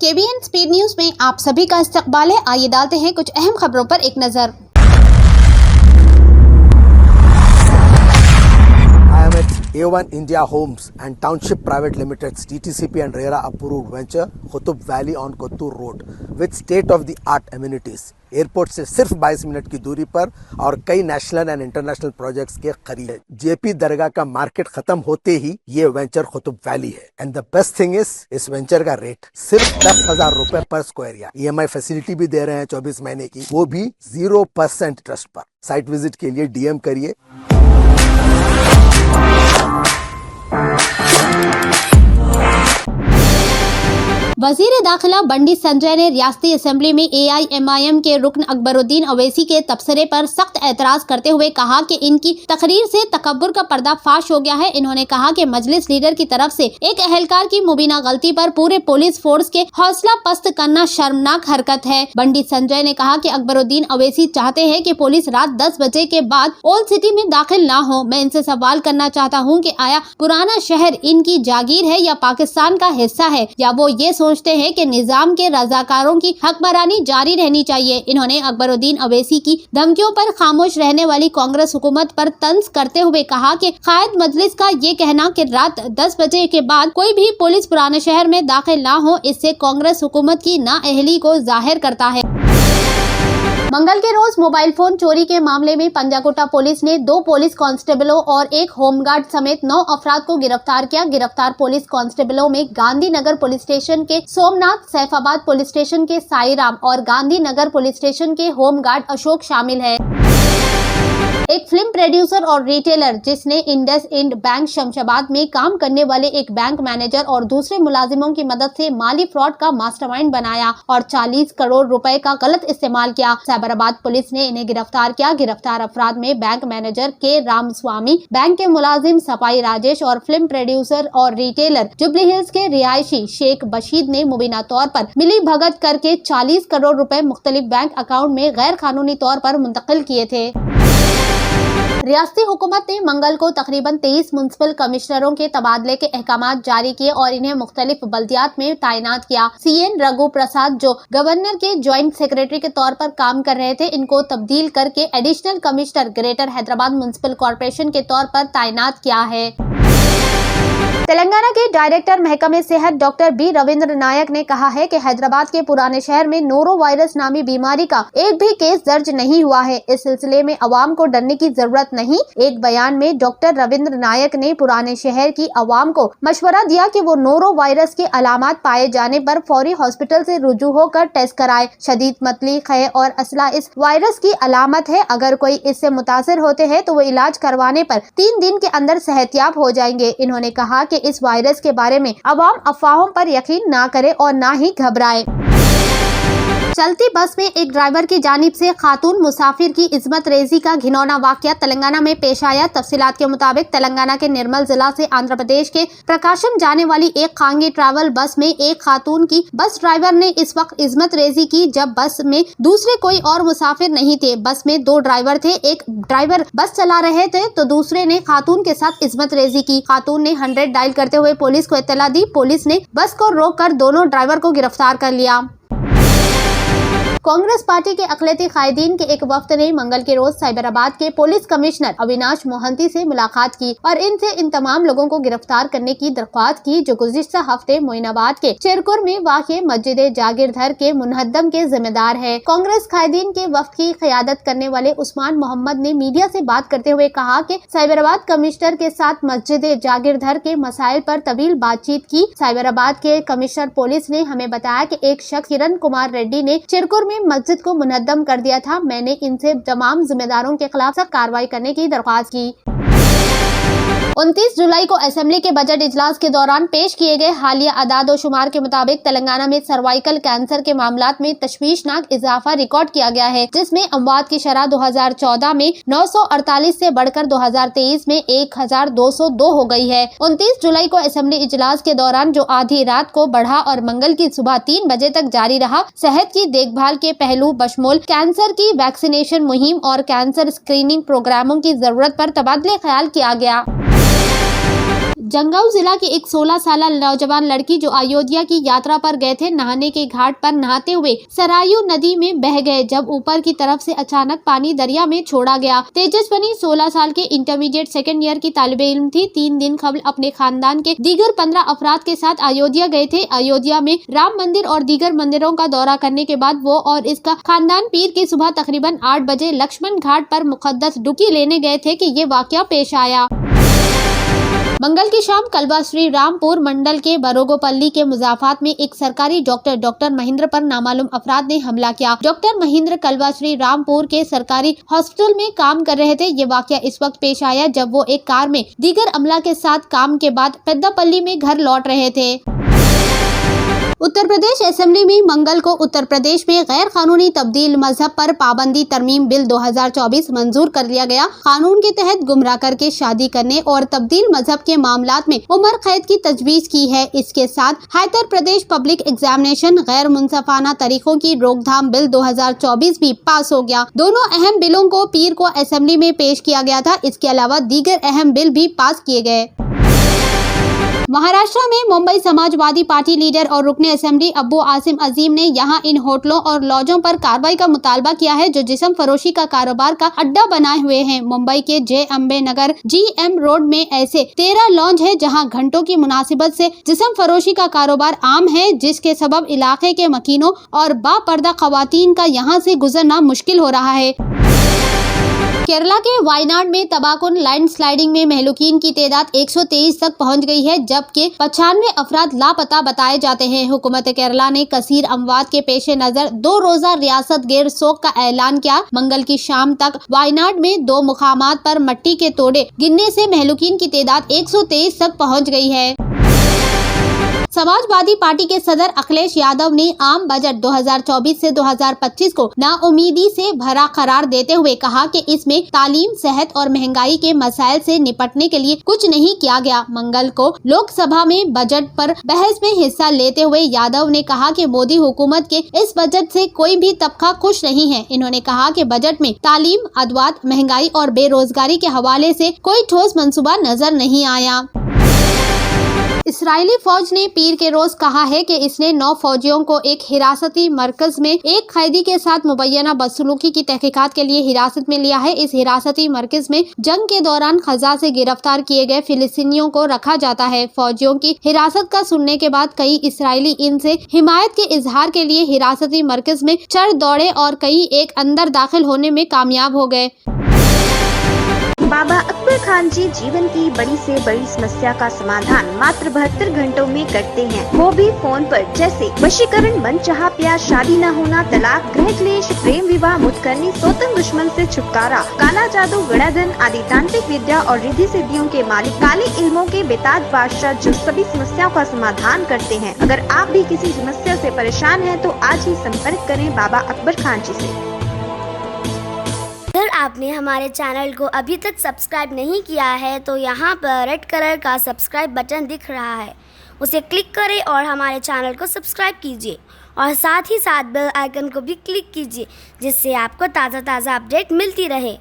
KBN speed news में आप सभी का इस्तकबाल है। आइए डालते हैं कुछ अहम खबरों पर एक नजर। I am at A1 India Homes and Township Private Limited's TTCP and RERA approved venture Qutub Valley on Kottur Road with state of the art amenities. Airport से सिर्फ 22 मिनट की दूरी पर और कई नेशनल एंड इंटरनेशनल प्रोजेक्ट्स के करीब है। जेपी दरगाह का मार्केट खत्म होते ही ये वेंचर कुतुब वैली है। एंड द बेस्ट थिंग इस वेंचर का रेट सिर्फ 10,000 रुपए पर स्क्वायर यार्ड। EMI फैसिलिटी भी दे रहे हैं 24 महीने की, वो भी 0% इंटरेस्ट पर। साइट विजिट के लिए DM करिए। वजीर दाखिला बंडी संजय ने रियासती असेंबली में AIMIM के रुकन अकबरुद्दीन अवैसी के तबसरे पर सख्त एतराज करते हुए कहा कि इनकी तकरीर से तकब्बुर का पर्दा फाश हो गया है। इन्होंने कहा कि मजलिस लीडर की तरफ से एक अहलकार की मुबीना गलती पर पूरे पुलिस फोर्स के हौसला पस्त करना शर्मनाक हरकत है। बंडी संजय ने कहा कि अकबरुद्दीन अवैसी चाहते हैं कि पुलिस रात 10 बजे के बाद ओल्ड सिटी में दाखिल ना हो। मैं इनसे सवाल करना चाहता हूँ कि आया पुराना शहर इनकी जागीर है या पाकिस्तान का हिस्सा है, या वो ये सोचते हैं कि निजाम के रजाकारों की हकमरानी जारी रहनी चाहिए। इन्होंने अकबरुद्दीन अवैसी की धमकियों पर खामोश रहने वाली कांग्रेस हुकूमत पर तंज करते हुए कहा कि कायद मजलिस का ये कहना कि रात 10 बजे के बाद कोई भी पुलिस पुराने शहर में दाखिल ना हो, इससे कांग्रेस हुकूमत की नाअहली को जाहिर करता है। मंगल के रोज मोबाइल फोन चोरी के मामले में पंजाकोटा पुलिस ने 2 पुलिस कांस्टेबलों और एक होमगार्ड समेत 9 अफराद को गिरफ्तार किया। गिरफ्तार पुलिस कांस्टेबलों में गांधीनगर पुलिस स्टेशन के सोमनाथ, सैफाबाद पुलिस स्टेशन के साईराम और गांधीनगर पुलिस स्टेशन के होमगार्ड अशोक शामिल है। एक फिल्म प्रोड्यूसर और रिटेलर जिसने इंडसइंड बैंक शमशाबाद में काम करने वाले एक बैंक मैनेजर और दूसरे मुलाजिमों की मदद से माली फ्रॉड का मास्टरमाइंड बनाया और 40 करोड़ रुपए का गलत इस्तेमाल किया। साबराबाद पुलिस ने इन्हें गिरफ्तार किया। गिरफ्तार अफराद में बैंक मैनेजर के रामस्वामी, बैंक के मुलाजिम सफाई राजेश और फिल्म प्रोड्यूसर और रिटेलर जुबली हिल्स के रिहायशी शेख बशीद ने मुबीना तौर पर मिली भगत करके 40 करोड़ रुपए मुख्तलिफ बैंक अकाउंट में गैर कानूनी तौर पर मुंतकिल किए थे। रियासती हुकूमत ने मंगल को तकरीबन 23 म्युनिसिपल कमिश्नरों के तबादले के अहकामात जारी किए और इन्हें मुख्तलिफ बल्दियात में तैनात किया। CN रघु प्रसाद जो गवर्नर के ज्वाइंट सेक्रेटरी के तौर पर काम कर रहे थे, इनको तब्दील करके additional commissioner greater Hyderabad municipal corporation के तौर पर तैनात किया है। तेलंगाना के डायरेक्टर महकमे सेहत डॉक्टर B रविंद्र नायक ने कहा है कि हैदराबाद के पुराने शहर में नोरो वायरस नामी बीमारी का एक भी केस दर्ज नहीं हुआ है। इस सिलसिले में अवाम को डरने की जरूरत नहीं। एक बयान में डॉक्टर रविंद्र नायक ने पुराने शहर की अवाम को मशवरा दिया कि वो नोरो वायरस के अलामात पाए जाने पर फौरी हॉस्पिटल से रुजू होकर टेस्ट कराए। शदीद मतली, खय और असला इस वायरस की अलामत है। अगर कोई इससे मुतासिर होते हैं तो वो इलाज करवाने पर 3 दिन के अंदर सेहतयाब हो जाएंगे। इन्होंने कहा कि इस वायरस के बारे में अवाम अफवाहों पर यकीन ना करे और ना ही घबराए। चलती बस में एक ड्राइवर की जानिब से खातून मुसाफिर की इस्मत रेजी का घिनौना वाकया तेलंगाना में पेश आया। तफसीलात के मुताबिक तेलंगाना के निर्मल जिला से आंध्र प्रदेश के प्रकाशम जाने वाली एक खांगी ट्रैवल बस में एक खातून की बस ड्राइवर ने इस वक्त इस्मत रेजी की जब बस में दूसरे कोई और मुसाफिर नहीं थे। बस में 2 ड्राइवर थे। एक ड्राइवर बस चला रहे थे तो दूसरे ने खातून के साथ इस्मत रेजी की। खातून ने 100 डायल करते हुए पुलिस को इत्तला दी। पुलिस ने बस को रोककर दोनों ड्राइवर को गिरफ्तार कर लिया। कांग्रेस पार्टी के अक़लियती कायदीन के एक वफ्द ने मंगल के रोज साइबराबाद के पुलिस कमिश्नर अविनाश मोहंती से मुलाकात की और इनसे इन तमाम लोगों को गिरफ्तार करने की दरख्वास्त की जो गुज़िश्ता हफ्ते मोइनाबाद के चिरकुर में वाक़े मस्जिद जागीरधर के मुनहद्दम के जिम्मेदार है। कांग्रेस कायदीन के वफ्द की क़यादत करने वाले उस्मान मोहम्मद ने मीडिया से बात करते हुए कहा कि साइबराबाद कमिश्नर के साथ मस्जिद जागीरधर के मसाइल पर तवील बातचीत की। साइबराबाद के कमिश्नर पुलिस ने हमें बताया कि एक शख्स किरण कुमार रेड्डी ने चिरकुर मस्जिद को मुनद्दम कर दिया था। मैंने इनसे तमाम जिम्मेदारों के खिलाफ सख्त कार्रवाई करने की दरख्वास्त की। 29 जुलाई को असेंबली के बजट इजलास के दौरान पेश किए गए हालिया अदाद और शुमार के मुताबिक तेलंगाना में सर्वाइकल कैंसर के मामलात में तशवीशनाक इजाफा रिकॉर्ड किया गया है, जिसमें अमवात की शरह 2014 में 948 से बढ़कर 2023 में 1202 हो गई है। 29 जुलाई को असेंबली इजलास के दौरान जो आधी रात को बढ़ा और मंगल की सुबह 3 बजे तक जारी रहा, सेहत की देखभाल के पहलू बशमूल कैंसर की वैक्सीनेशन मुहिम और कैंसर स्क्रीनिंग प्रोग्रामों की जरूरत पर तबादले ख्याल किया गया। जंगाऊ जिला की एक 16 साल नौजवान लड़की जो अयोध्या की यात्रा पर गए थे, नहाने के घाट पर नहाते हुए सरायू नदी में बह गए जब ऊपर की तरफ से अचानक पानी दरिया में छोड़ा गया। तेजस्वनी 16 साल के इंटरमीडिएट सेकेंड ईयर की तालिबे इल्म थी। 3 दिन कबल अपने खानदान के दीगर 15 अफराद के साथ अयोध्या गए थे। अयोध्या में राम मंदिर और दीगर मंदिरों का दौरा करने के बाद वो और इसका खानदान पीर की सुबह तकरीबन 8 बजे लक्ष्मण घाट पर मुकद्दस डुबकी लेने गए थे कि ये वाकया पेश आया। मंगल की शाम कल्बा श्री रामपुर मंडल के बरोगोपल्ली के मुजाफात में एक सरकारी डॉक्टर महेंद्र पर नामालूम अफराद ने हमला किया। डॉक्टर महेंद्र कल्बा श्री रामपुर के सरकारी हॉस्पिटल में काम कर रहे थे। ये वाकया इस वक्त पेश आया जब वो एक कार में दीगर अमला के साथ काम के बाद पेद्दापल्ली में घर लौट रहे थे। उत्तर प्रदेश असेंबली में मंगल को उत्तर प्रदेश में गैर कानूनी तब्दील मजहब पर पाबंदी तरमीम बिल 2024 मंजूर कर लिया गया। कानून के तहत गुमराह करके शादी करने और तब्दील मजहब के मामलात में उम्र कैद की तजवीज की है। इसके साथ उत्तर प्रदेश पब्लिक एग्जामिनेशन गैर मुंसफाना तरीकों की रोकथाम बिल 2024 भी पास हो गया। दोनों अहम बिलों को पीर को असेंबली में पेश किया गया था। इसके अलावा दीगर अहम बिल भी पास किए गए। महाराष्ट्र में मुंबई समाजवादी पार्टी लीडर और रुकने असेंबली अब्बू आसिम अजीम ने यहां इन होटलों और लॉजों पर कार्रवाई का मुतालबा किया है जो जिस्म फरोशी का कारोबार का अड्डा बनाए हुए हैं। मुंबई के जे अम्बे नगर GM रोड में ऐसे 13 लॉज है जहां घंटों की मुनासिबत से जिस्म फरोशी का कारोबार आम है, जिसके सबब इलाके के मकीनों और बापर्दा खवातीन का यहां से गुजरना मुश्किल हो रहा है। केरला के वायनाड में तबाहकुन लैंडस्लाइडिंग में महलूकीन की तादाद 123 तक पहुंच गई है जबकि 95 अफराद लापता बताए जाते हैं। हुकूमत केरला ने कसीर अमवात के पेश नजर 2 रोजा रियासत गैर सोख का ऐलान किया। मंगल की शाम तक वायनाड में 2 मुकामात पर मट्टी के तोड़े गिरने से महलूकीन की तादाद 123 तक पहुँच गई है। समाजवादी पार्टी के सदर अखिलेश यादव ने आम बजट 2024 से 2025 को नाउमीदी से भरा करार देते हुए कहा कि इसमें तालीम, सेहत और महंगाई के मसाइल से निपटने के लिए कुछ नहीं किया गया। मंगल को लोकसभा में बजट पर बहस में हिस्सा लेते हुए यादव ने कहा कि मोदी हुकूमत के इस बजट से कोई भी तबका खुश नहीं है। इन्होंने कहा कि बजट में तालीम, अदवात, महंगाई और बेरोजगारी के हवाले से कोई ठोस मंसूबा नजर नहीं आया। इस्राएली फौज ने पीर के रोज कहा है कि इसने 9 फौजियों को एक हिरासती मरकज में एक कैदी के साथ मुबैना बदसलूकी की तहकीकात के लिए हिरासत में लिया है। इस हिरासती मरकज में जंग के दौरान खजा से गिरफ्तार किए गए फिलिस्तीनियों को रखा जाता है। फौजियों की हिरासत का सुनने के बाद कई इसराइली इनसे हिमायत के इजहार के लिए हिरासती मरकज में चढ़ दौड़े और कई एक अंदर दाखिल होने में कामयाब हो गए। बाबा अकबर खान जी जीवन की बड़ी से बड़ी समस्या का समाधान मात्र 72 घंटों में करते हैं, वो भी फोन पर। जैसे वशीकरण, मनचाहा प्यार, शादी न होना, तलाक, गृह क्लेश, प्रेम विवाह, मुतकरनी, सोतन दुश्मन से छुटकारा, काला जादू, गड़ाधन आदि तांत्रिक विद्या और रिद्धि सिद्धियों के मालिक काले इल्मों के बेताज बादशाह जो सभी समस्याओं का समाधान करते हैं। अगर आप भी किसी समस्या से परेशान हैं तो आज ही संपर्क करें बाबा अकबर खान जी से। अगर आपने हमारे चैनल को अभी तक सब्सक्राइब नहीं किया है तो यहाँ पर रेड कलर का सब्सक्राइब बटन दिख रहा है, उसे क्लिक करें और हमारे चैनल को सब्सक्राइब कीजिए और साथ ही साथ बेल आइकन को भी क्लिक कीजिए जिससे आपको ताज़ा अपडेट मिलती रहे।